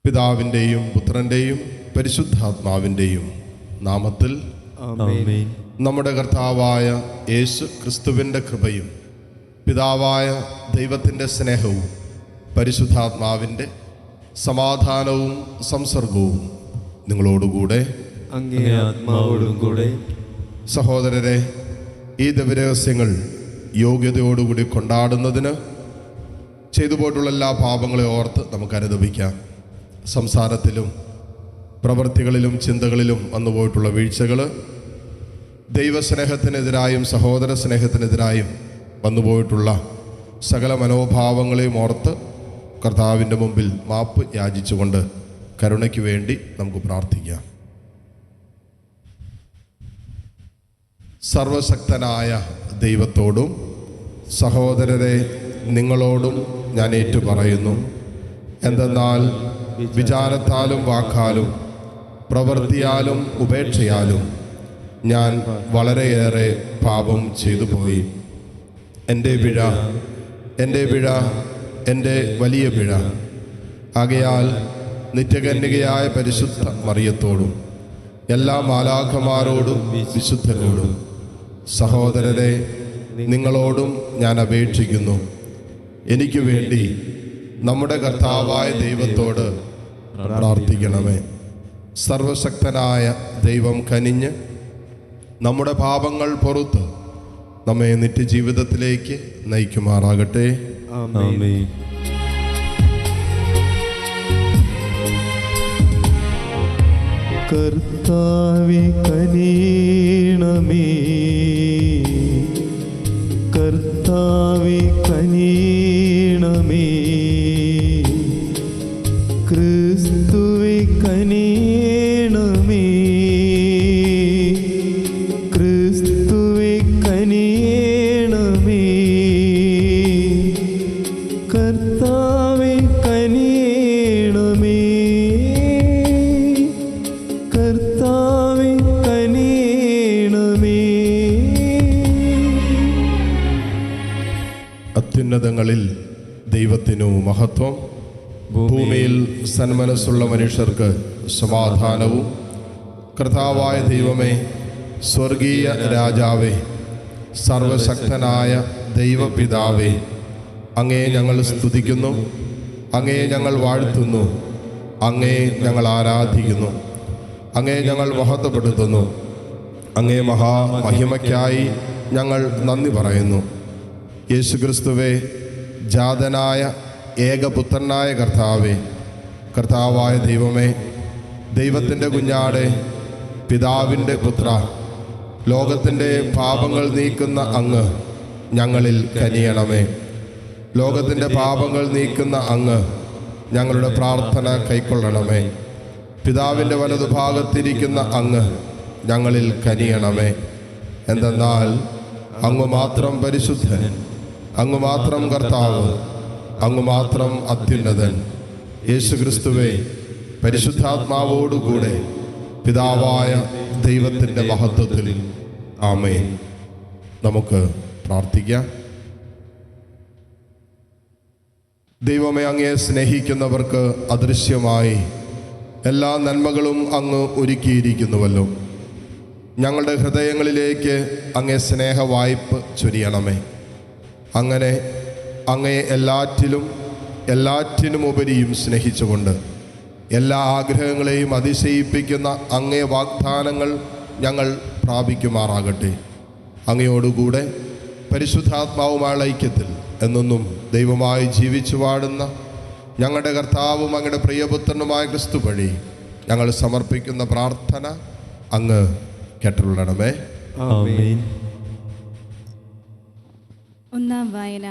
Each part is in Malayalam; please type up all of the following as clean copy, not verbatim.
പിതാവിൻ്റെയും പുത്രൻ്റെയും പരിശുദ്ധാത്മാവിൻ്റെയും നാമത്തിൽ ആമേൻ. നമ്മുടെ കർത്താവായ യേശു ക്രിസ്തുവിൻ്റെ കൃപയും പിതാവായ ദൈവത്തിൻ്റെ സ്നേഹവും പരിശുദ്ധാത്മാവിൻ്റെ സമാധാനവും സംസർഗവും നിങ്ങളോടുകൂടെ അങ്ങേ ആത്മാവോടും കൂടെ. സഹോദരരെ, ഈ ദിവരഹസ്യങ്ങൾ യോഗ്യതയോടുകൂടി കൊണ്ടാടുന്നതിന് ചെയ്തു പോയിട്ടുള്ള എല്ലാ പാപങ്ങളെ ഓർത്ത് നമുക്ക് അനുദപിക്കാം. സംസാരത്തിലും പ്രവൃത്തികളിലും ചിന്തകളിലും വന്നുപോയിട്ടുള്ള വീഴ്ചകൾ, ദൈവസ്നേഹത്തിനെതിരായും സഹോദര സ്നേഹത്തിനെതിരായും വന്നുപോയിട്ടുള്ള സകല മനോഭാവങ്ങളെയും ഓർത്ത് കർത്താവിൻ്റെ മുമ്പിൽ മാപ്പ് യാചിച്ചുകൊണ്ട് കരുണയ്ക്ക് വേണ്ടി നമുക്ക് പ്രാർത്ഥിക്കാം. സർവശക്തനായ ദൈവത്തോടും സഹോദരരെ നിങ്ങളോടും ഞാൻ ഏറ്റുപറയുന്നു. എന്തെന്നാൽ വിചാരത്താലും വാക്കാലും പ്രവൃത്തിയാലും ഉപേക്ഷയാലും ഞാൻ വളരെയേറെ പാപം ചെയ്തു പോയി. എൻ്റെ പിഴ, എൻ്റെ വലിയ പിഴ. ആകയാൽ നിത്യകന്യകയായ പരിശുദ്ധ മറിയത്തോടും എല്ലാ മാലാഖമാരോടും വിശുദ്ധരോടും സഹോദരരെ നിങ്ങളോടും ഞാൻ അപേക്ഷിക്കുന്നു, എനിക്ക് വേണ്ടി നമ്മുടെ കർത്താവായ ദൈവത്തോട് പ്രാർത്ഥിക്കണമേ. സർവശക്തനായ ദൈവം കനിഞ്ഞ് നമ്മുടെ പാപങ്ങൾ പൊറുത്ത് നമ്മെ നിത്യജീവിതത്തിലേക്ക് നയിക്കുമാറാകട്ടെ. ആമേൻ. കർത്താവേ കനിയണമേ, കർത്താവേ കനിയണമേ, ക്രിസ്തുവേ കനിയണമേ, ക്രിസ്തുവേ കനിയണമേ, കർത്താവേ കനിയണമേ, കർത്താവേ കനിയണമേ. അത്യുന്നതങ്ങളിൽ ദൈവത്തിനു മഹത്വം, ഭൂമിയിൽ സന്മനസ്സുള്ള മനുഷ്യർക്ക് സമാധാനവും. കർത്താവായ ദൈവമേ, സ്വർഗീയ രാജാവേ, സർവശക്തനായ ദൈവപിതാവേ, അങ്ങയെ ഞങ്ങൾ സ്തുതിക്കുന്നു, അങ്ങയെ ഞങ്ങൾ വാഴ്ത്തുന്നു, അങ്ങയെ ഞങ്ങൾ ആരാധിക്കുന്നു, അങ്ങയെ ഞങ്ങൾ മഹത്വപ്പെടുത്തുന്നു. അങ്ങയെ മഹാമഹിമയ്ക്കായി ഞങ്ങൾ നന്ദി പറയുന്നു. യേശുക്രിസ്തുവേ, ജാതനായ ഏകപുത്രനായ കർത്താവേ, കർത്താവായ ദൈവമേ, ദൈവത്തിൻ്റെ കുഞ്ഞാടെ, പിതാവിൻ്റെ പുത്ര, ലോകത്തിൻ്റെ പാപങ്ങൾ നീക്കുന്ന അങ്ങ് ഞങ്ങളിൽ കനിയണമേ. ലോകത്തിൻ്റെ പാപങ്ങൾ നീക്കുന്ന അങ്ങ് ഞങ്ങളുടെ പ്രാർത്ഥന കൈക്കൊള്ളണമേ. പിതാവിൻ്റെ വലതുഭാഗത്തിരിക്കുന്ന അങ്ങ് ഞങ്ങളിൽ കനിയണമേ. എന്തെന്നാൽ അങ്ങ് മാത്രം പരിശുദ്ധൻ, അങ്ങ് മാത്രം കർത്താവ്, അങ്ങ് മാത്രം അത്യുന്നതൻ. യേശുക്രിസ്തുവേ, പരിശുദ്ധാത്മാവോടുകൂടെ പിതാവായ ദൈവത്തിൻ്റെ മഹത്വത്തിൽ ആമേൻ. നമുക്ക് പ്രാർത്ഥിക്കാം. ദൈവമേ, അങ്ങയെ സ്നേഹിക്കുന്നവർക്ക് അദൃശ്യമായി എല്ലാ നന്മകളും അങ്ങ് ഒരുക്കിയിരിക്കുന്നുവല്ലോ. ഞങ്ങളുടെ ഹൃദയങ്ങളിലേക്ക് അങ്ങേ സ്നേഹവായ്പ് ചൊരിയണമേ. അങ്ങനെ അങ്ങയെ എല്ലാറ്റിനും ഉപരിയും സ്നേഹിച്ചുകൊണ്ട് എല്ലാ ആഗ്രഹങ്ങളെയും അതിശയിപ്പിക്കുന്ന അങ്ങേ വാഗ്ദാനങ്ങൾ ഞങ്ങൾ പ്രാപിക്കുമാറാകട്ടെ. അങ്ങയോടുകൂടെ പരിശുദ്ധാത്മാവുമായുള്ള ഐക്യത്തിൽ എന്നെന്നും ദൈവമായി ജീവിച്ചു വാഴുന്ന ഞങ്ങളുടെ കർത്താവും അങ്ങയുടെ പ്രിയപുത്രനുമായ ക്രിസ്തു വഴി ഞങ്ങൾ സമർപ്പിക്കുന്ന പ്രാർത്ഥന അങ്ങ് കേട്ടുകൊള്ളണമേ. ആമേൻ. ഒന്നാം വായന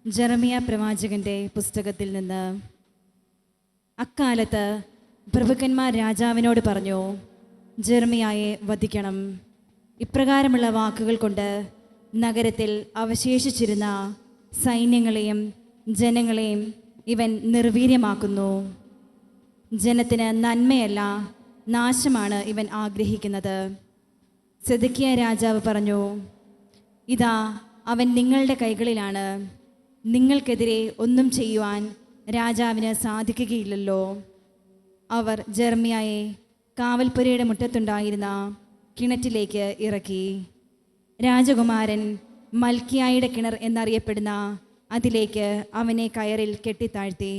ജെറമിയ പ്രവാചകന്റെ പുസ്തകത്തിൽ നിന്ന്. അക്കാലത്ത് പ്രഭുക്കന്മാർ രാജാവിനോട് പറഞ്ഞു, ജെറമിയായെ വധിക്കണം. ഇപ്രകാരമുള്ള വാക്കുകൾ കൊണ്ട് നഗരത്തിൽ അവശേഷിച്ചിരുന്ന സൈന്യങ്ങളെയും ജനങ്ങളെയും ഇവൻ നിർവീര്യമാക്കുന്നു. ജനത്തിന് നന്മയല്ല, നാശമാണ് ഇവൻ ആഗ്രഹിക്കുന്നത്. സെദക്കിയ രാജാവ് പറഞ്ഞു, ഇതാ അവൻ നിങ്ങളുടെ കൈകളിലാണ്. നിങ്ങൾക്കെതിരെ ഒന്നും ചെയ്യുവാൻ രാജാവിന് സാധിക്കുകയില്ലല്ലോ. അവർ ജെർമ്യായെ കാവൽപ്പുരയുടെ മുറ്റത്തുണ്ടായിരുന്ന കിണറ്റിലേക്ക് ഇറക്കി. രാജകുമാരൻ മൽക്കിയായുടെ കിണർ എന്നറിയപ്പെടുന്ന അതിലേക്ക് അവനെ കയറിൽ കെട്ടിത്താഴ്ത്തി.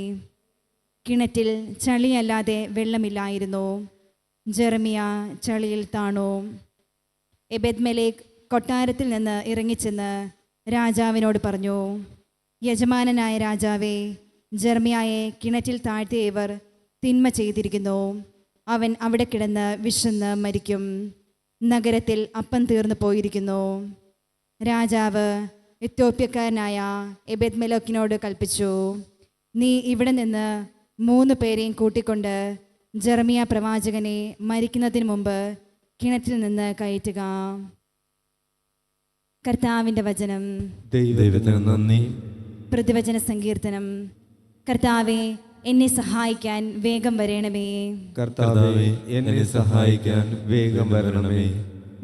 കിണറ്റിൽ ചളിയല്ലാതെ വെള്ളമില്ലായിരുന്നു. ജെറമിയ ചളിയിൽ താണു. എബെദ്മേലേക്ക് കൊട്ടാരത്തിൽ നിന്ന് ഇറങ്ങിച്ചെന്ന് രാജാവിനോട് പറഞ്ഞു, യജമാനനായ രാജാവേ, ജെർമ്യായെ കിണറ്റിൽ താഴ്ത്തിയവർ തിന്മ ചെയ്തിരിക്കുന്നു. അവൻ അവിടെ കിടന്ന് വിശന്ന് മരിക്കും. നഗരത്തിൽ അപ്പം തീർന്നു പോയിരിക്കുന്നു. രാജാവ് എത്യോപ്യക്കാരനായ എബെദ്മേലെക്കിനോട് കൽപ്പിച്ചു, നീ ഇവിടെ നിന്ന് 3 പേരെയും കൂട്ടിക്കൊണ്ട് ജെറമിയ പ്രവാചകനെ മരിക്കുന്നതിന് മുമ്പ് കിണറ്റിൽ നിന്ന് കയറ്റുക. കർത്താവിൻ്റെ വചനം. ദൈവത്തിന് നന്ദി. പ്രതിവചന സങ്കീർത്തനം. കർത്താവെ, എന്നെ സഹായിക്കാൻ വേഗം വരണമേ. കർത്താവേ, എന്നെ സഹായിക്കാൻ വേഗം വരണമേ.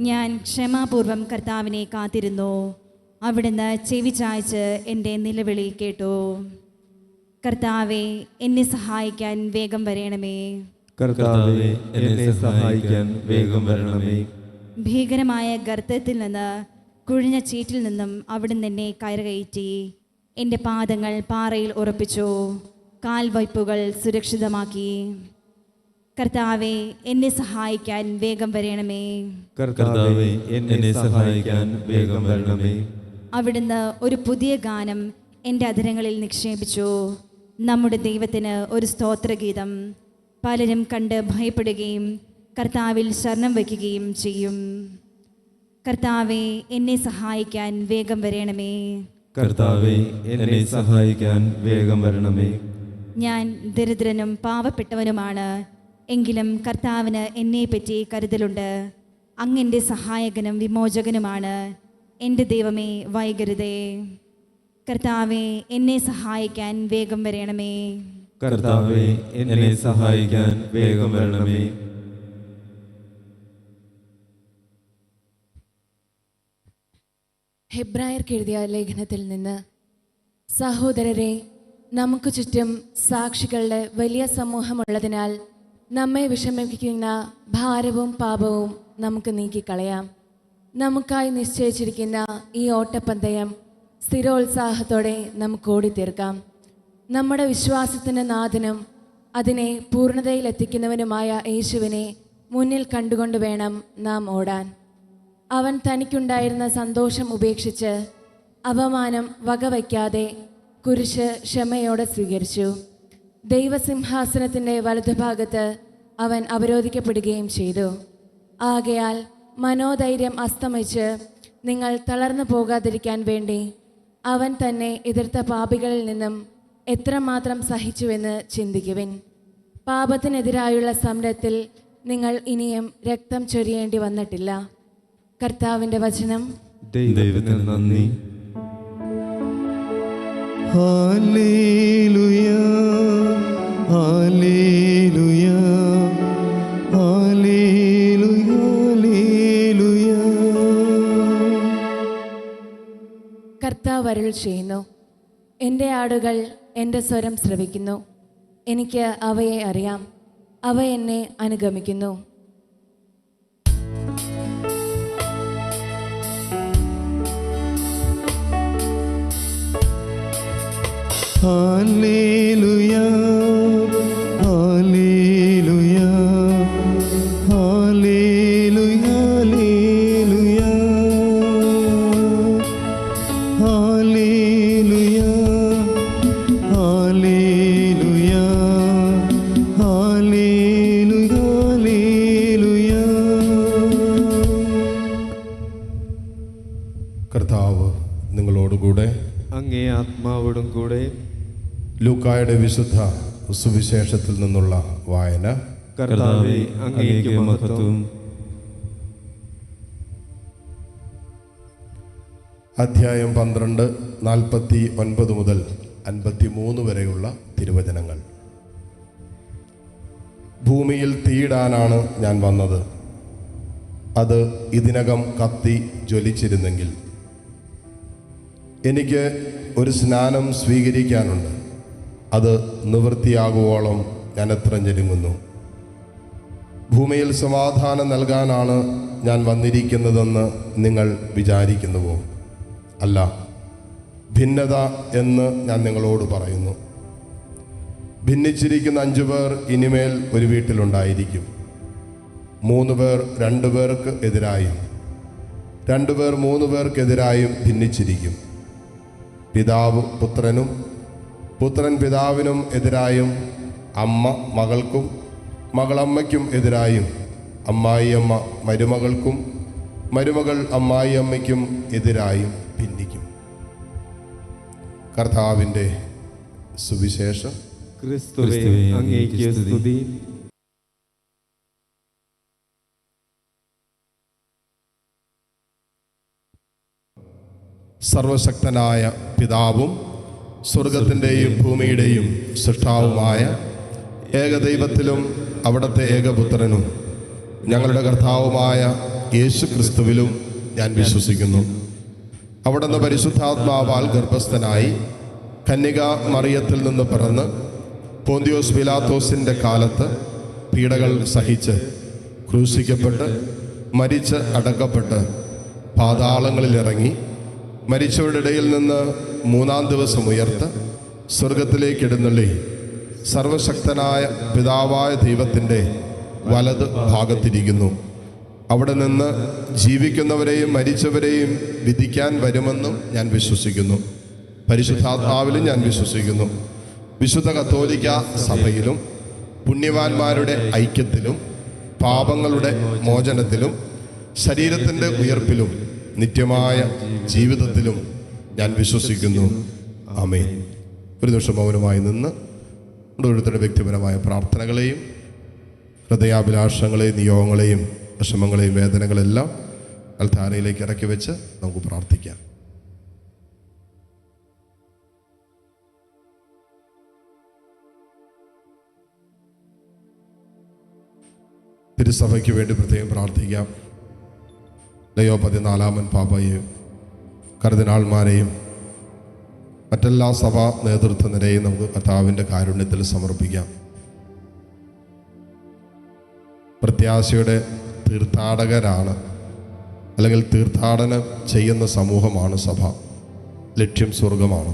ഞാൻ ക്ഷമാപൂർവം കർത്താവിനെ കാത്തിരുന്നു. അവിടുന്ന് ചെവി ചായ്ച്ച് എൻ്റെ നിലവിളി കേട്ടു. കർത്താവെ, എന്നെ സഹായിക്കാൻ വേഗം വരണമേ. കർത്താവേ, എന്നെ സഹായിക്കാൻ വേഗം വരണമേ. ഭീകരമായ ഗർത്തത്തിൽ നിന്ന്, കുഴിഞ്ഞ ചീറ്റിൽ നിന്നും അവിടുന്ന് എന്നെ കയറുകയറ്റി. എൻ്റെ പാദങ്ങൾ പാറയിൽ ഉറപ്പിച്ചു, കാൽവയ്പ്പുകൾ സുരക്ഷിതമാക്കി. കർത്താവെ, എന്നെ സഹായിക്കാൻ വേഗം വരണമേ. കർത്താവേ, എന്നെ സഹായിക്കാൻ വേഗം വരണമേ. അവിടുന്ന് ഒരു പുതിയ ഗാനം എൻ്റെ അധരങ്ങളിൽ നിക്ഷേപിച്ചു, നമ്മുടെ ദൈവത്തിന് ഒരു സ്തോത്രഗീതം. പലരും കണ്ട് ഭയപ്പെടുകയും കർത്താവിൽ ശരണം വയ്ക്കുകയും ചെയ്യും. കർത്താവെ, എന്നെ സഹായിക്കാൻ വേഗം വരണമേ. കർത്താവേ, എന്നെ സഹായിക്കാൻ വേഗം വരണമേ. ഞാൻ ദരിദ്രനും പാവപ്പെട്ടവനുമാണ്, എങ്കിലും കർത്താവിന് എന്നെപ്പറ്റി കരുതലുണ്ട്. അങ്ങെൻ്റെ സഹായകനും വിമോചകനുമാണ്. എൻ്റെ ദൈവമേ, വൈകരുതേ. കർത്താവെ, എന്നെ സഹായിക്കാൻ വേഗം വരണമേ. കർത്താവേ, എന്നെ സഹായിക്കാൻ വേഗം വരണമേ. ഹെബ്രായർക്ക് എഴുതിയ ലേഖനത്തിൽ നിന്ന്. സഹോദരരെ, നമുക്ക് ചുറ്റും സാക്ഷികളുടെ വലിയ സമൂഹമുള്ളതിനാൽ നമ്മെ വിഷമിപ്പിക്കുന്ന ഭാരവും പാപവും നമുക്ക് നീക്കിക്കളയാം. നമുക്കായി നിശ്ചയിച്ചിരിക്കുന്ന ഈ ഓട്ടപ്പന്തയം സ്ഥിരോത്സാഹത്തോടെ നമുക്ക് ഓടിത്തീർക്കാം. നമ്മുടെ വിശ്വാസത്തിൻ്റെ നാഥനും അതിനെ പൂർണ്ണതയിലെത്തിക്കുന്നവനുമായ യേശുവിനെ മുന്നിൽ കണ്ടുകൊണ്ട് വേണം നാം ഓടാൻ. അവൻ തനിക്കുണ്ടായിരുന്ന സന്തോഷം ഉപേക്ഷിച്ച് അപമാനം വകവയ്ക്കാതെ കുരിശ് ക്ഷമയോടെ സ്വീകരിച്ചു. ദൈവസിംഹാസനത്തിൻ്റെ വലതുഭാഗത്ത് അവൻ അവരോധിക്കപ്പെടുകയും ചെയ്തു. ആകയാൽ മനോധൈര്യം അസ്തമിച്ച് നിങ്ങൾ തളർന്നു പോകാതിരിക്കാൻ വേണ്ടി അവൻ തന്നെ എതിർത്ത പാപികളിൽ നിന്നും എത്രമാത്രം സഹിച്ചുവെന്ന് ചിന്തിക്കുവിൻ. പാപത്തിനെതിരായുള്ള സമരത്തിൽ നിങ്ങൾ ഇനിയും രക്തം ചൊരിയേണ്ടി വന്നിട്ടില്ല. കർത്താവിൻ്റെ വചനം. ദൈവത്തിന് നന്ദി. ഹല്ലേലൂയ, ഹല്ലേലൂയ, ഹല്ലേലൂയ, ഹല്ലേലൂയ. കർത്താവ് അരുൾ ചെയ്യുന്നു, എൻ്റെ ആടുകൾ എൻ്റെ സ്വരം ശ്രവിക്കുന്നു. എനിക്ക് അവയെ അറിയാം, അവ എന്നെ അനുഗമിക്കുന്നു. ഹല്ലേലൂയ, ഹല്ലേലൂയ, ഹല്ലേലൂയ, ഹല്ലേലൂയ, ഹല്ലേലൂയ, ഹല്ലേലൂയ, ഹല്ലേലൂയ, ഹല്ലേലൂയ. കർത്താവ് നിങ്ങളോടുകൂടെ. അങ്ങേ ആത്മാവോടും കൂടെ. ലൂക്കായുടെ വിശുദ്ധ സുവിശേഷത്തിൽ നിന്നുള്ള വായന. കർത്താവേ, അങ്ങേക്ക് മഹത്വം. അധ്യായം 12, 49 മുതൽ 53 വരെയുള്ള തിരുവചനങ്ങൾ. ഭൂമിയിൽ തീയിടാനാണ് ഞാൻ വന്നത്. അത് ഇതിനകം കത്തി ജ്വലിച്ചിരുന്നെങ്കിൽ. എനിക്ക് ഒരു സ്നാനം സ്വീകരിക്കാനുണ്ട്. അത് നിവൃത്തിയാകുവോളം ഞാൻ എത്ര ഞെരുങ്ങുന്നു. ഭൂമിയിൽ സമാധാനം നൽകാനാണ് ഞാൻ വന്നിരിക്കുന്നതെന്ന് നിങ്ങൾ വിചാരിക്കുന്നുവോ? അല്ല, ഭിന്നത എന്ന് ഞാൻ നിങ്ങളോട് പറയുന്നു. ഭിന്നിച്ചിരിക്കുന്ന 5 പേർ ഇനിമേൽ ഒരു വീട്ടിലുണ്ടായിരിക്കും. 3 പേർ 2 പേർക്ക് എതിരായും 2 പേർ 3 പേർക്കെതിരായും ഭിന്നിച്ചിരിക്കും. പിതാവ് പുത്രനും പുത്രൻ പിതാവിനും എതിരായും അമ്മ മകൾക്കും മകളമ്മയ്ക്കും എതിരായും അമ്മായിയമ്മ മരുമകൾക്കും മരുമകൾ അമ്മായിയമ്മയ്ക്കും എതിരായും ഭിന്നിക്കും. കർത്താവിൻ്റെ സുവിശേഷം. ക്രിസ്തുവേ, അങ്ങേക്ക് സ്തുതി. സർവശക്തനായ പിതാവും സ്വർഗത്തിൻ്റെയും ഭൂമിയുടെയും സൃഷ്ടാവുമായ ഏകദൈവത്തിലും അവിടുത്തെ ഏകപുത്രനും ഞങ്ങളുടെ കർത്താവുമായ യേശു ക്രിസ്തുവിലും ഞാൻ വിശ്വസിക്കുന്നു. അവിടുന്ന് പരിശുദ്ധാത്മാവാൽ ഗർഭസ്ഥനായി കന്യക മറിയത്തിൽ നിന്ന് പിറന്ന് പോന്തിയോസ് പിലാത്തോസിൻ്റെ കാലത്ത് പീഡകൾ സഹിച്ച് ക്രൂശിക്കപ്പെട്ട് മരിച്ച് അടക്കപ്പെട്ട് പാതാളങ്ങളിലിറങ്ങി മരിച്ചവരുടെ ഇടയിൽ നിന്ന് 3-ാം ദിവസം ഉയർത്ത് സ്വർഗത്തിലേക്ക് എഴുന്നള്ളി സർവശക്തനായ പിതാവായ ദൈവത്തിൻ്റെ വലത് ഭാഗത്തിരിക്കുന്നു. അവിടെ നിന്ന് ജീവിക്കുന്നവരെയും മരിച്ചവരെയും വിധിക്കാൻ വരുമെന്നും ഞാൻ വിശ്വസിക്കുന്നു. പരിശുദ്ധാത്മാവിലും ഞാൻ വിശ്വസിക്കുന്നു. വിശുദ്ധ കത്തോലിക്ക സഭയിലും പുണ്യവാന്മാരുടെ ഐക്യത്തിലും പാപങ്ങളുടെ മോചനത്തിലും ശരീരത്തിൻ്റെ ഉയർപ്പിലും നിത്യമായ ജീവിതത്തിലും ഞാൻ വിശ്വസിക്കുന്നു. ആമേൻ. ഒരു നിമിഷം മൗനമായി നിന്ന് ഓരോരുത്തരുടെ വ്യക്തിപരമായ പ്രാർത്ഥനകളെയും ഹൃദയാഭിലാഷങ്ങളെയും നിയോഗങ്ങളെയും വിഷമങ്ങളെയും വേദനകളെല്ലാം അൽത്താരയിലേക്ക് ഇറക്കി വെച്ച് നമുക്ക് പ്രാർത്ഥിക്കാം. തിരുസഭയ്ക്ക് വേണ്ടി പ്രത്യേകം പ്രാർത്ഥിക്കാം. ലയോ 14 പാപ്പയെയും കർദിനാൾമാരെയും മറ്റെല്ലാ സഭാ നേതൃത്വ നിരയും നമുക്ക് കർത്താവിൻ്റെ കാരുണ്യത്തിൽ സമർപ്പിക്കാം. പ്രത്യാശയുടെ തീർത്ഥാടകരാണ്, അല്ലെങ്കിൽ തീർത്ഥാടനം ചെയ്യുന്ന സമൂഹമാണ് സഭ. ലക്ഷ്യം സ്വർഗമാണ്.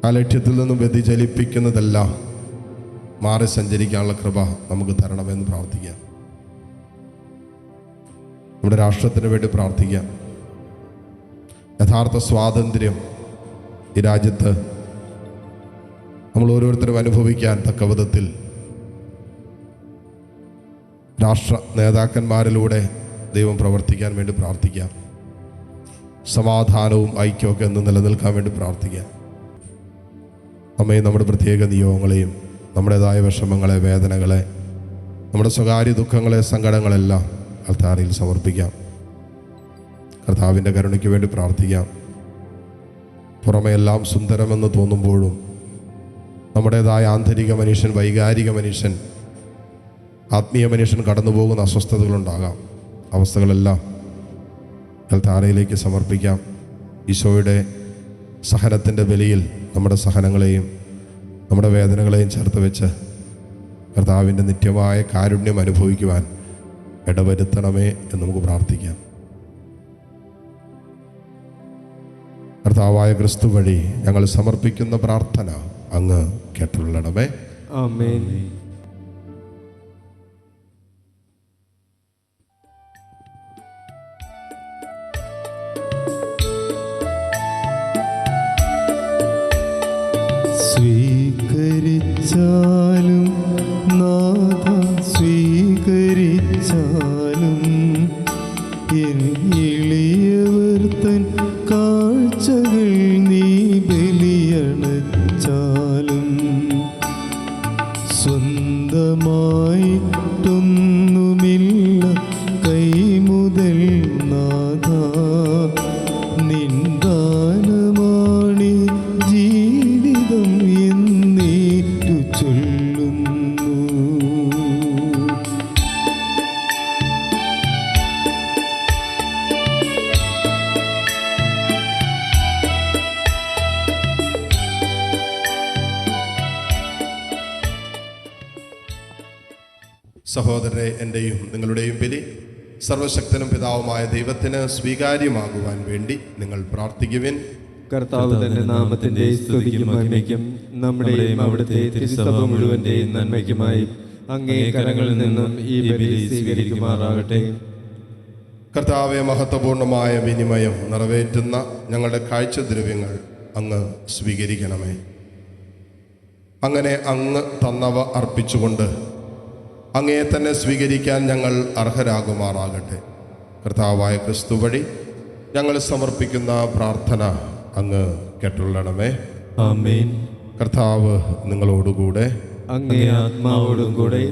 ആ ലക്ഷ്യത്തിൽ നിന്നും വ്യതിചലിപ്പിക്കുന്നതെല്ലാം മാറി സഞ്ചരിക്കാനുള്ള കൃപ നമുക്ക് തരണമെന്ന് പ്രാർത്ഥിക്കാം. നമ്മുടെ രാഷ്ട്രത്തിന് വേണ്ടി പ്രാർത്ഥിക്കാം. യഥാർത്ഥ സ്വാതന്ത്ര്യം ഈ രാജ്യത്ത് നമ്മൾ ഓരോരുത്തരും അനുഭവിക്കാൻ തക്ക വിധത്തിൽ രാഷ്ട്ര നേതാക്കന്മാരിലൂടെ ദൈവം പ്രവർത്തിക്കാൻ വേണ്ടി പ്രാർത്ഥിക്കാം. സമാധാനവും ഐക്യമൊക്കെ എന്ന് നിലനിൽക്കാൻ വേണ്ടി പ്രാർത്ഥിക്കാം. അമ്മയും നമ്മുടെ പ്രത്യേക നിയോഗങ്ങളെയും നമ്മുടേതായ വിഷമങ്ങളെ, വേദനകളെ, നമ്മുടെ സ്വകാര്യ ദുഃഖങ്ങളെ, സങ്കടങ്ങളെല്ലാം അൽത്താരയിൽ സമർപ്പിക്കാം. കർത്താവിൻ്റെ കരുണയ്ക്ക് വേണ്ടി പ്രാർത്ഥിക്കാം. പുറമെ എല്ലാം സുന്ദരമെന്ന് തോന്നുമ്പോഴും നമ്മുടേതായ ആന്തരിക മനുഷ്യൻ, വൈകാരിക മനുഷ്യൻ, ആത്മീയ മനുഷ്യൻ കടന്നു പോകുന്ന അസ്വസ്ഥതകളുണ്ടാകാം. അവസ്ഥകളെല്ലാം അൽത്താരയിലേക്ക് സമർപ്പിക്കാം. ഈശോയുടെ സഹനത്തിൻ്റെ ബലിയിൽ നമ്മുടെ സഹനങ്ങളെയും നമ്മുടെ വേദനകളെയും ചേർത്ത് വെച്ച് കർത്താവിൻ്റെ നിത്യമായ കാരുണ്യം അനുഭവിക്കുവാൻ ഇടവരുത്തണമേ എന്ന് നമുക്ക് പ്രാർത്ഥിക്കാം. കർത്താവായ ക്രിസ്തു വഴി ഞങ്ങൾ സമർപ്പിക്കുന്ന പ്രാർത്ഥന അങ്ങ് കേട്ടുകൊള്ളണമേ. ആമേൻ. സ്വീകരിച്ചാലും നാഥ സ്വീകരിച്ചാലും എളിയവർ തൻ കാഴ്ചകൾ നീ ബലിയണച്ചാലും സ്വന്തമായിട്ടൊന്നുമില്ല കൈമുതൽ നാഥ നിന്ദാനമാണി ജീവിതം എന്നേറ്റു ചൊല്ലുന്നു. സഹോദരരെ, എൻ്റെയും നിങ്ങളുടെയും ബലി സർവശക്തനും പിതാവുമായ ദൈവത്തിന് സ്വീകാര്യമാകുവാൻ വേണ്ടി നിങ്ങൾ പ്രാർത്ഥിക്കുവിൻ. കർത്താവ് തന്റെ നാമത്തിന്റെ സ്തുതിക്കും മഹിമയ്ക്കും നമ്മുടെയും അവിടുത്തെ തിരുസഭ മുഴുവന്റെയും നന്മയ്ക്കുമായി അങ്ങേ കരങ്ങളിൽ നിന്നും ഈ ബലി സ്വീകരിക്കുമാറാകട്ടെ. കർത്താവെ, മഹത്വപൂർണമായ വിനിമയം നിറവേറ്റുന്ന ഞങ്ങളുടെ കാഴ്ചദ്രവ്യങ്ങൾ അങ്ങ് സ്വീകരിക്കണമേ. അങ്ങനെ അങ്ങ് തന്നവ അർപ്പിച്ചുകൊണ്ട് അങ്ങയെ തന്നെ സ്വീകരിക്കാൻ ഞങ്ങൾ അർഹരാകുമാറാകട്ടെ. കർത്താവായ ക്രിസ്തു വഴി ഞങ്ങൾ സമർപ്പിക്കുന്ന പ്രാർത്ഥന അങ്ങ് കേട്ടുള്ളണമേ. ആമേൻ. കർത്താവ് നിങ്ങളോടുകൂടെ, അങ്ങേ ആത്മാവോടും കൂടെ.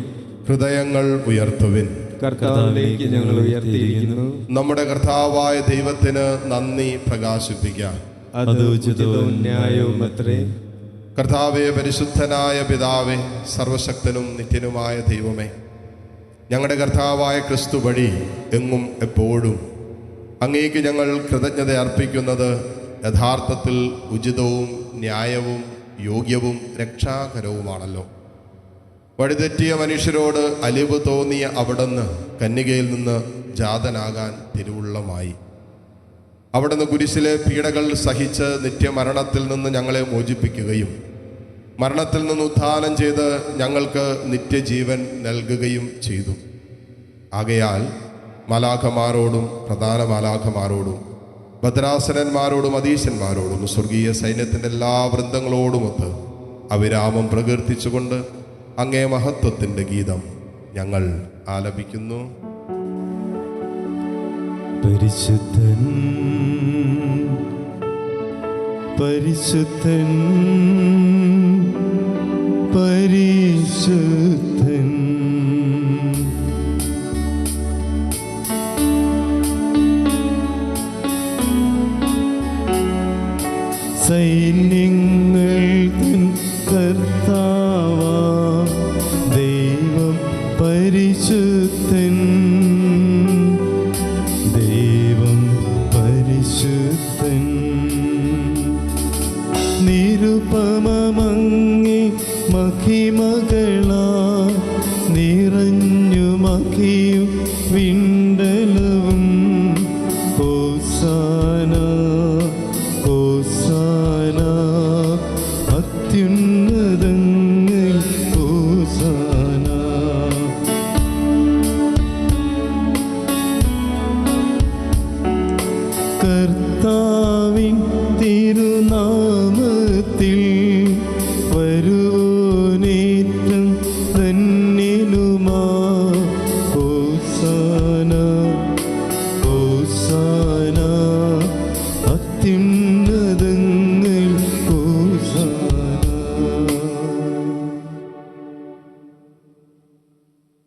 ഹൃദയങ്ങൾ ഉയർത്തുവിൻ. കർത്താവിലേക്ക് ഞങ്ങൾ ഉയർത്തിയിരിക്കുന്നു. നമ്മുടെ കർത്താവായ ദൈവത്തിന് നന്ദി പ്രകാശിപ്പിക്കാം. അത് ഉചിതവും ന്യായവും അത്രേ. കർത്താവേ, പരിശുദ്ധനായ പിതാവേ, സർവശക്തനും നിത്യനുമായ ദൈവമേ, ഞങ്ങളുടെ കർത്താവായ ക്രിസ്തു വഴി എങ്ങും എപ്പോഴും അങ്ങേക്ക് ഞങ്ങൾ കൃതജ്ഞത അർപ്പിക്കുന്നത് യഥാർത്ഥത്തിൽ ഉചിതവും ന്യായവും യോഗ്യവും രക്ഷാകരവുമാണല്ലോ. വഴിതെറ്റിയ മനുഷ്യരോട് അലിവ് തോന്നിയ അവിടുന്ന് കന്യകയിൽ നിന്ന് ജാതനാകാൻ തിരുവുള്ളമായി. അവിടുന്ന് കുരിശിലെ പീഡകൾ സഹിച്ച് നിത്യമരണത്തിൽ നിന്ന് ഞങ്ങളെ മോചിപ്പിക്കുകയും മരണത്തിൽ നിന്ന് ഉത്ഥാനം ചെയ്ത് ഞങ്ങൾക്ക് നിത്യജീവൻ നൽകുകയും ചെയ്തു. ആകയാൽ മാലാഖമാരോടും പ്രധാന മാലാഖമാരോടും ഭദ്രാസനന്മാരോടും അധീശന്മാരോടും സ്വർഗീയ സൈന്യത്തിൻ്റെ എല്ലാ വൃന്ദങ്ങളോടുമൊത്ത് അവിരാമം പ്രകീർത്തിച്ചുകൊണ്ട് അങ്ങേ മഹത്വത്തിൻ്റെ ഗീതം ഞങ്ങൾ ആലപിക്കുന്നു. പരിശുദ്ധൻ പരിശുദ്ധൻ പരിശുദ്ധൻ. സൈന്യങ്ങൾ തൻ കർത്താവാം ദൈവം പരിശുദ്ധൻ. ദൈവം പരിശുദ്ധൻ. നിരുപമമങ്ങേ മഹിമകളാ നിറഞ്ഞു മഹിയും വിണ്ടലവും. ഹോസാന ഹോസാന അത്യുന്നതങ്ങൾ ഹോസാന. കർത്താവിൻ തിരുനാമത്തിൽ വരുവോനേറ്റം ധന്യനുമാ. ഹോസാന ഹോസാന അത്യുന്നതങ്ങൾ ഹോസാന.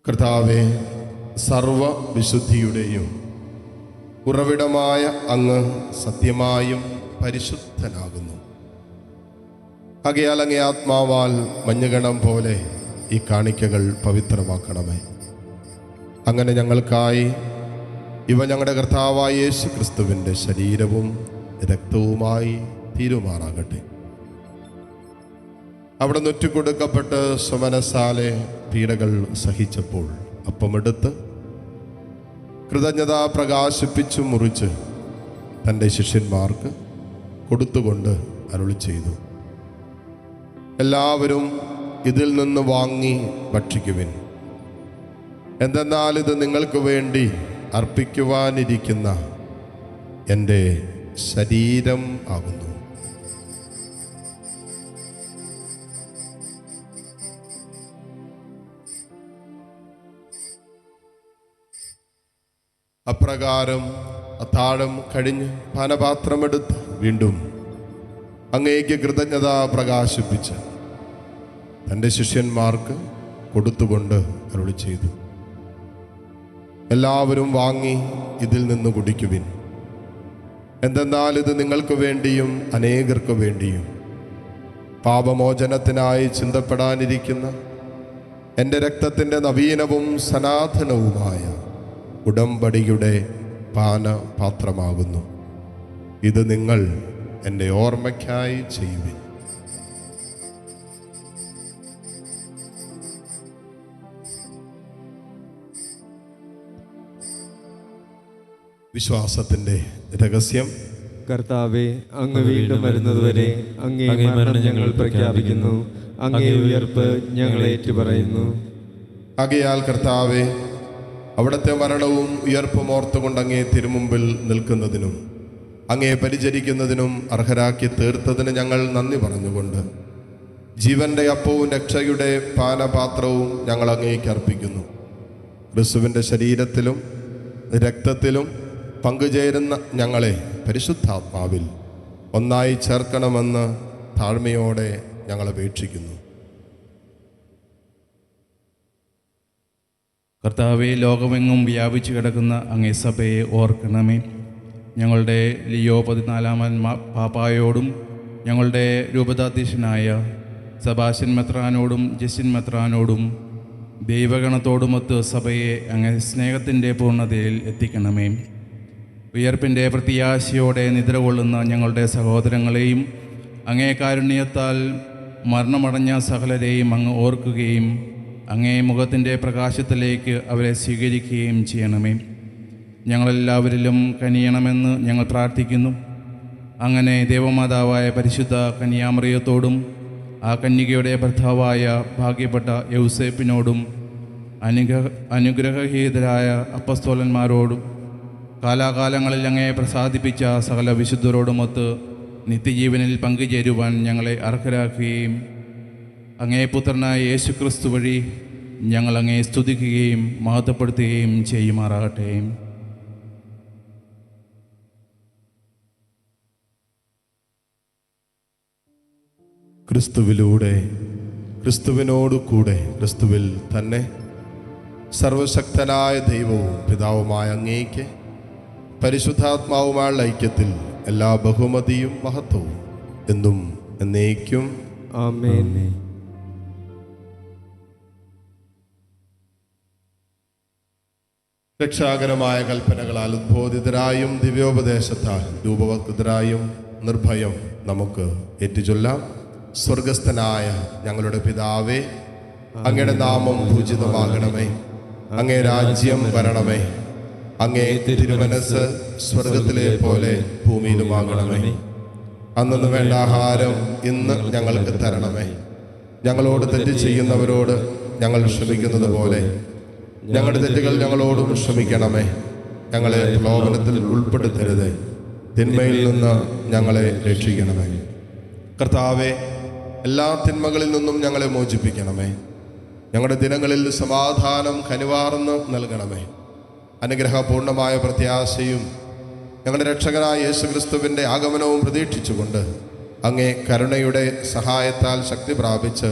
കർത്താവേ, സർവവിശുദ്ധിയുടെയും ഉറവിടമായ അങ്ങ് സത്യമായും പരിശുദ്ധനാകുന്നു. ആകയാൽ അങ്ങേ ആത്മാവാൽ മഞ്ഞുകണം പോലെ ഈ കാണിക്കകൾ പവിത്രമാക്കണമേ. അങ്ങനെ ഞങ്ങൾക്കായി ഇവ ഞങ്ങളുടെ കർത്താവായ യേശു ക്രിസ്തുവിൻ്റെ ശരീരവും രക്തവുമായി തീരുമാറാകട്ടെ. അവിടെ നൊറ്റിക്കൊടുക്കപ്പെട്ട് സ്വമനസാലെ പീഡകൾ സഹിച്ചപ്പോൾ അപ്പമെടുത്ത് കൃതജ്ഞത പ്രകാശിപ്പിച്ചു മുറിച്ച് തൻ്റെ ശിഷ്യന്മാർക്ക് കൊടുത്തുകൊണ്ട് അരുളി ചെയ്തു, എല്ലാവരും ഇതിൽ നിന്ന് വാങ്ങി ഭക്ഷിക്കുവിൻ. എന്തെന്നാൽ ഇത് നിങ്ങൾക്ക് വേണ്ടി അർപ്പിക്കുവാനിരിക്കുന്ന എൻ്റെ ശരീരം ആകുന്നു. അപ്രകാരം അത്താഴം കഴിഞ്ഞ് പാനപാത്രമെടുത്ത് വീണ്ടും അങ്ങേക്ക് കൃതജ്ഞത പ്രകാശിപ്പിച്ച് തൻ്റെ ശിഷ്യന്മാർക്ക് കൊടുത്തുകൊണ്ട് അരുളി ചെയ്തു, എല്ലാവരും വാങ്ങി ഇതിൽ നിന്ന് കുടിക്കുവിൻ. എന്തെന്നാൽ ഇത് നിങ്ങൾക്ക് വേണ്ടിയും അനേകർക്ക് വേണ്ടിയും പാപമോചനത്തിനായി ചിന്തപ്പെടാനിരിക്കുന്ന എൻ്റെ രക്തത്തിൻ്റെ നവീനവും സനാതനവുമായ ഉടമ്പടിയുടെ പാനപാത്രമാകുന്നു. ഇത് നിങ്ങൾ എൻ്റെ ഓർമ്മയ്ക്കായി ചെയ്യുവിൻ. വിശ്വാസത്തിൻ്റെ രഹസ്യം. കർത്താവെ, അങ്ങ് വീണ്ടും വരുന്നതുവരെ അങ്ങേ മരണം ഞങ്ങൾ പ്രഖ്യാപിക്കുന്നു. അങ്ങേ ഉയർപ്പ് ഞങ്ങൾ ഏറ്റുപറയുന്നു. ആകയാൽ കർത്താവെ, അവിടുത്തെ മരണവും ഉയർപ്പും ഓർത്തുകൊണ്ട് അങ്ങേ തിരുമുമ്പിൽ നിൽക്കുന്നതിനും അങ്ങേ പരിചരിക്കുന്നതിനും അർഹരാക്കി തീർത്തതിന് ഞങ്ങൾ നന്ദി പറഞ്ഞുകൊണ്ട് ജീവന്റെ അപ്പവും രക്ഷയുടെ പാനപാത്രവും ഞങ്ങൾ അങ്ങേക്ക് അർപ്പിക്കുന്നു. ക്രിസ്തുവിൻ്റെ ശരീരത്തിലും രക്തത്തിലും പങ്കുചേരുന്ന ഞങ്ങളെ പരിശുദ്ധാത്മാവിൽ ഒന്നായി ചേർക്കണമെന്ന് താഴ്മയോടെ ഞങ്ങൾ അപേക്ഷിക്കുന്നു. കർത്താവെ, ലോകമെങ്ങും വ്യാപിച്ചു കിടക്കുന്ന അങ്ങേ സഭയെ ഓർക്കണമേ. ഞങ്ങളുടെ ലിയോ 14 പാപ്പായോടും ഞങ്ങളുടെ രൂപതാധ്യക്ഷനായ സെബാസ്റ്റ്യൻ മെത്രാനോടും ജസ്റ്റിൻ മെത്രാനോടും ദൈവഗണത്തോടുമൊത്ത് സഭയെ അങ്ങേ സ്നേഹത്തിൻ്റെ പൂർണ്ണതയിൽ എത്തിക്കണമേ. ഉയർപ്പിൻ്റെ പ്രത്യാശയോടെ നിദ്ര കൊള്ളുന്ന ഞങ്ങളുടെ സഹോദരങ്ങളെയും അങ്ങേ കാരുണ്യത്താൽ മരണമടഞ്ഞ സകലരെയും അങ്ങ് ഓർക്കുകയും അങ്ങേ മുഖത്തിൻ്റെ പ്രകാശത്തിലേക്ക് അവരെ സ്വീകരിക്കുകയും ചെയ്യണമേ. ഞങ്ങളെല്ലാവരിലും കനിയണമെന്ന് ഞങ്ങൾ പ്രാർത്ഥിക്കുന്നു. അങ്ങനെ ദേവമാതാവായ പരിശുദ്ധ കന്യാമറിയത്തോടും ആ കന്യകയുടെ ഭർത്താവായ ഭാഗ്യപ്പെട്ട യൗസേപ്പിനോടും അനുഗ്രഹഹീതരായ അപ്പസ്തോലന്മാരോടും കാലാകാലങ്ങളിൽ അങ്ങേ പ്രസാദിപ്പിച്ച സകല വിശുദ്ധരോടുമൊത്ത് നിത്യജീവനിൽ പങ്കുചേരുവാൻ ഞങ്ങളെ അർഹരാക്കുകയും അങ്ങേ പുത്രനായ യേശുക്രിസ്തു വഴി ഞങ്ങൾ അങ്ങേ സ്തുതിക്കുകയും മഹത്വപ്പെടുത്തുകയും ചെയ്യുമാറാകട്ടെ. ക്രിസ്തുവിലൂടെ, ക്രിസ്തുവിനോടു കൂടെ, ക്രിസ്തുവിൽ തന്നെ സർവശക്തനായ ദൈവവും പിതാവുമായ അങ്ങേക്ക് പരിശുദ്ധാത്മാവുമായുള്ള ഐക്യത്തിൽ എല്ലാ ബഹുമതിയും മഹത്വവും എന്നും എന്നേക്കും ആമേൻ. രക്ഷാകരമായ കൽപ്പനകളാൽ ഉദ്ബോധിതരായും ദിവ്യോപദേശത്താൽ രൂപവത്കൃതരായും നിർഭയം നമുക്ക് ഏറ്റുചൊല്ലാം. സ്വർഗസ്ഥനായ ഞങ്ങളുടെ പിതാവേ, അങ്ങയുടെ നാമം പൂജിതമാകണമേ. അങ്ങേ രാജ്യം വരണമേ. അങ്ങേ തിരുമനസ് സ്വർഗത്തിലെ പോലെ ഭൂമിയിലുമാകണമേ. അന്നു വേണ്ട ആഹാരം ഇന്ന് ഞങ്ങൾക്ക് തരണമേ. ഞങ്ങളോട് തെറ്റ് ചെയ്യുന്നവരോട് ഞങ്ങൾ ക്ഷമിക്കുന്നത് പോലെ ഞങ്ങളുടെ തെറ്റുകൾ ഞങ്ങളോടും ക്ഷമിക്കണമേ. ഞങ്ങളെ പ്രലോഭനത്തിൽ ഉൾപ്പെടുത്തരുത്, തിന്മയിൽ നിന്ന് ഞങ്ങളെ രക്ഷിക്കണമേ. കർത്താവെ, എല്ലാ തിന്മകളിൽ നിന്നും ഞങ്ങളെ മോചിപ്പിക്കണമേ. ഞങ്ങളുടെ ദിനങ്ങളിൽ സമാധാനം കനിവാർന്ന് നൽകണമേ. അനുഗ്രഹപൂർണമായ പ്രത്യാശയും ഞങ്ങളുടെ രക്ഷകനായ യേശുക്രിസ്തുവിൻ്റെ ആഗമനവും പ്രതീക്ഷിച്ചുകൊണ്ട് അങ്ങേ കരുണയുടെ സഹായത്താൽ ശക്തി പ്രാപിച്ച്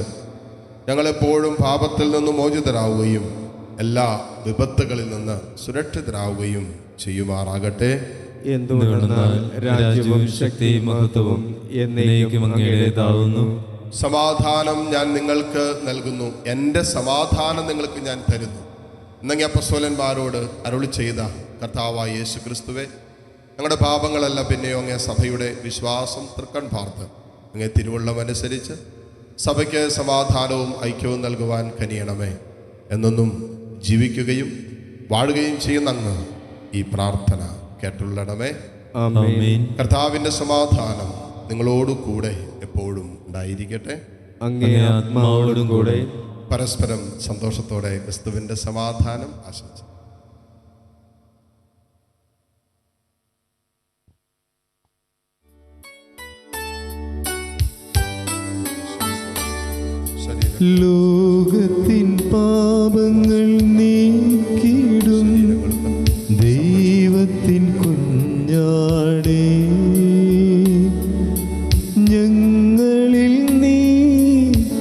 ഞങ്ങളെപ്പോഴും പാപത്തിൽ നിന്നും മോചിതരാവുകയും എല്ലാ വിപത്തുകളിൽ നിന്ന് സുരക്ഷിതരാവുകയും ചെയ്യുമാറാകട്ടെ. എന്തുകൊണ്ടെന്നാൽ രാജ്യവും ശക്തിയും മഹത്വവും എന്നേക്കും അങ്ങയുടേതാവുന്നു. സമാധാനം ഞാൻ നിങ്ങൾക്ക് നൽകുന്നു, എൻ്റെ സമാധാനം നിങ്ങൾക്ക് ഞാൻ തരുന്നു എന്നങ്ങ് അപ്പസ്തോലന്മാരോട് അരുളി ചെയ്ത കർത്താവായ യേശു ക്രിസ്തുവേ, ഞങ്ങളുടെ പാപങ്ങളല്ല പിന്നെയോ അങ്ങേ സഭയുടെ വിശ്വാസം തൃക്കൺ പാർത്ത് അങ്ങേ തിരുവുള്ളമനുസരിച്ച് സഭയ്ക്ക് സമാധാനവും ഐക്യവും നൽകുവാൻ കനിയണമേ. എന്നൊന്നും ജീവിക്കുകയും വാഴുകയും ചെയ്യുന്ന അങ്ങ് ഈ പ്രാർത്ഥന കേട്ടുള്ളണമേ. ആമേൻ. കർത്താവിൻ്റെ സമാധാനം നിങ്ങളോടു കൂടെ എപ്പോഴും ഉണ്ടായിരിക്കട്ടെ. അങ്ങേ ആത്മാവോടും കൂടെ. പരസ്പരം സന്തോഷത്തോടെ ക്രിസ്തുവിൻ്റെ സമാധാനം ആശംസിക്കുന്നു. ലോകത്തിൻ പാപങ്ങൾ നീക്കിടും ദൈവത്തിൻ കുഞ്ഞാടേ, ഞങ്ങളിൽ നീ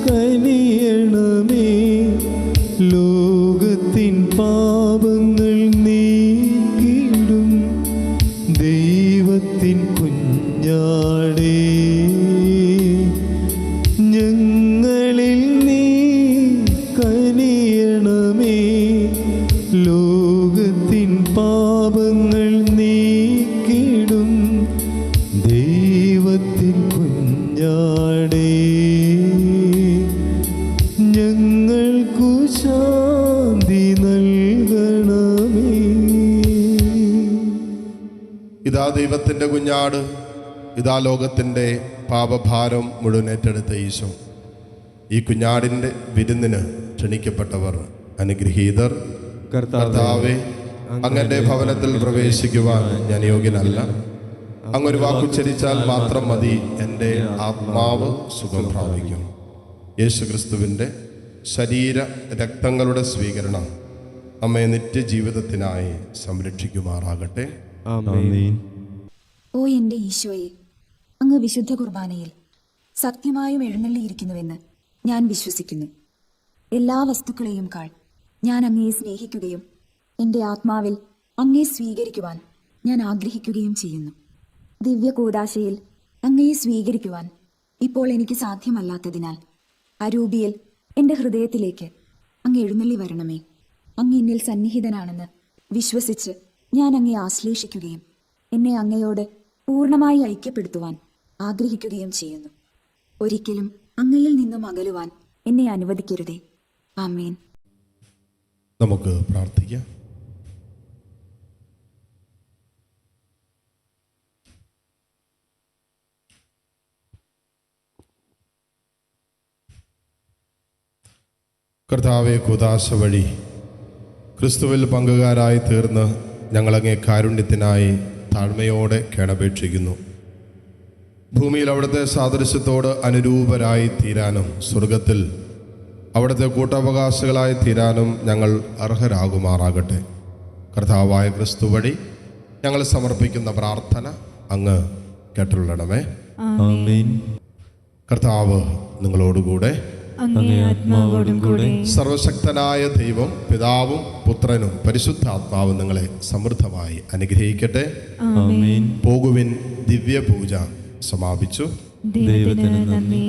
കനിയണമേ. ലോകത്തിൻ പാപങ്ങൾ നീക്കിടും ദൈവത്തിൻ കുഞ്ഞാടേ, ഞങ്ങളിൽ നീ കനിയണമേ. ലോകത്തിൻ പാപങ്ങൾ നീക്കിടും ദൈവത്തിൻ കുഞ്ഞാടേ, ഞങ്ങൾക്കു ശാന്തി നൽകണമേ. ഇതാ ദൈവത്തിൻ്റെ കുഞ്ഞാട്, ഇതാ ലോകത്തിൻ്റെ പാപഭാരം മുഴുവൻ ഏറ്റെടുത്ത ഈശോ. ഈ കുഞ്ഞാടിൻ്റെ വിരുന്നിന് ക്ഷണിക്കപ്പെട്ടവർ അനുഗ്രഹീതർ. കർത്താവേ, അങ്ങൻ്റെ ഭവനത്തിൽ പ്രവേശിക്കുവാൻ ഞാൻ യോഗ്യനല്ല. അങ്ങൊരു വാക്കുച്ചരിച്ചാൽ മാത്രം മതി, എൻ്റെ ആത്മാവ് സുഖം പ്രാപിക്കും. യേശു ക്രിസ്തുവിൻ്റെ ശരീര രക്തങ്ങളുടെ സ്വീകരണം നമ്മെ നിത്യജീവിതത്തിനായി സംരക്ഷിക്കുമാറാകട്ടെ. ആമേൻ. ഓ എൻ്റെ ഈശോയെ, അങ്ങ് വിശുദ്ധ കുർബാനയിൽ സത്യമായും എഴുന്നള്ളിയിരിക്കുന്നുവെന്ന് ഞാൻ വിശ്വസിക്കുന്നു. എല്ലാ വസ്തുക്കളെയും കാൾ ഞാൻ അങ്ങയെ സ്നേഹിക്കുകയും എൻ്റെ ആത്മാവിൽ അങ്ങയെ സ്വീകരിക്കുവാൻ ഞാൻ ആഗ്രഹിക്കുകയും ചെയ്യുന്നു. ദിവ്യ കൂദാശയിൽ അങ്ങയെ സ്വീകരിക്കുവാൻ ഇപ്പോൾ എനിക്ക് സാധ്യമല്ലാത്തതിനാൽ അരൂപിയിൽ എൻ്റെ ഹൃദയത്തിലേക്ക് അങ്ങ് എഴുന്നള്ളി വരണമേ. അങ്ങ് എന്നിൽ സന്നിഹിതനാണെന്ന് വിശ്വസിച്ച് ഞാൻ അങ്ങയെ ആശ്ലേഷിക്കുകയും എന്നെ അങ്ങയോട് പൂർണ്ണമായി ഐക്യപ്പെടുത്തുവാൻ ആഗ്രഹിക്കുകയും ചെയ്യുന്നു. ഒരിക്കലും അങ്ങയിൽ നിന്നും അകലുവാൻ എന്നെ അനുവദിക്കരുതേ. ആമേൻ. നമുക്ക് പ്രാർത്ഥിക്കാം. കർത്താവെ, കൂദാശ വഴി ക്രിസ്തുവിൽ പങ്കുകാരായി തീർന്ന് ഞങ്ങളങ്ങേ കാരുണ്യത്തിനായി താഴ്മയോടെ കേണപേക്ഷിക്കുന്നു. ഭൂമിയിൽ അവിടുത്തെ സാദൃശ്യത്തോട് അനുരൂപരായി തീരാനും സ്വർഗത്തിൽ അവിടുത്തെ കൂട്ടവകാശികളായി തീരാനും ഞങ്ങൾ അർഹരാകുമാറാകട്ടെ. കർത്താവായ ക്രിസ്തു വഴി ഞങ്ങൾ സമർപ്പിക്കുന്ന പ്രാർത്ഥന അങ്ങ് കേട്ടുള്ളണമേ. ആമേൻ. കർത്താവ് നിങ്ങളോടുകൂടെ. അങ്ങേ ആത്മാവോടും കൂടെ. സർവശക്തനായ ദൈവം പിതാവും പുത്രനും പരിശുദ്ധാത്മാവും നിങ്ങളെ സമൃദ്ധമായി അനുഗ്രഹിക്കട്ടെ. ആമേൻ. പോകുവിൻ, ദിവ്യ പൂജ സമാപിച്ചു. ദൈവത്തിന് നന്ദി.